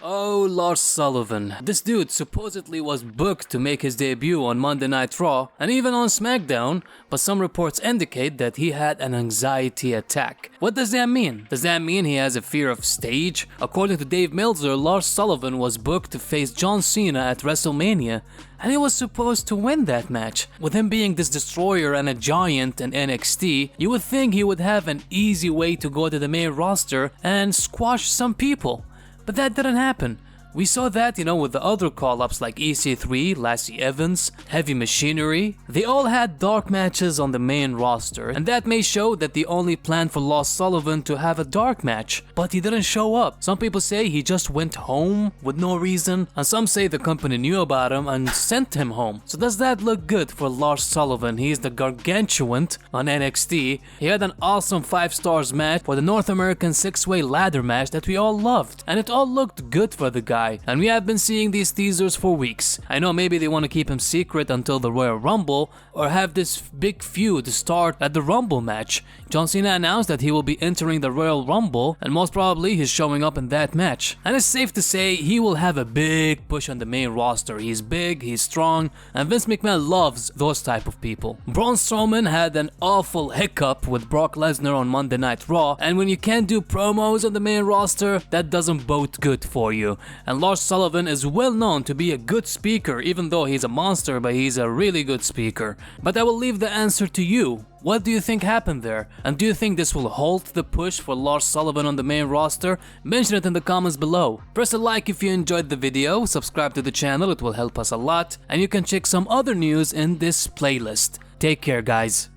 Oh, Lars Sullivan. This dude supposedly was booked to make his debut on Monday Night Raw and even on SmackDown, but some reports indicate that he had an anxiety attack. What does that mean? Does that mean he has a fear of stage? According to Dave Meltzer, Lars Sullivan was booked to face John Cena at WrestleMania, and he was supposed to win that match. With him being this destroyer and a giant in NXT, you would think he would have an easy way to go to the main roster and squash some people. But that didn't happen. We saw that, with the other call-ups like EC3, Lacey Evans, Heavy Machinery. They all had dark matches on the main roster, and that may show that they only planned for Lars Sullivan to have a dark match, but he didn't show up. Some people say he just went home with no reason, and some say the company knew about him and sent him home. So does that look good for Lars Sullivan? He's the gargantuan on NXT. He had an awesome 5 stars match for the North American 6-way ladder match that we all loved, and it all looked good for the guy. And we have been seeing these teasers for weeks. I know maybe they want to keep him secret until the Royal Rumble or have this big feud start at the Rumble match. John Cena announced that he will be entering the Royal Rumble and most probably he's showing up in that match. And it's safe to say he will have a big push on the main roster. He's big, he's strong, and Vince McMahon loves those type of people. Braun Strowman had an awful hiccup with Brock Lesnar on Monday Night Raw, and when you can't do promos on the main roster, that doesn't bode good for you. And Lars Sullivan is well known to be a good speaker, even though he's a monster, but he's a really good speaker. But I will leave the answer to you. What do you think happened there? And do you think this will halt the push for Lars Sullivan on the main roster? Mention it in the comments below. Press a like if you enjoyed the video, subscribe to the channel, it will help us a lot, and you can check some other news in this playlist. Take care, guys.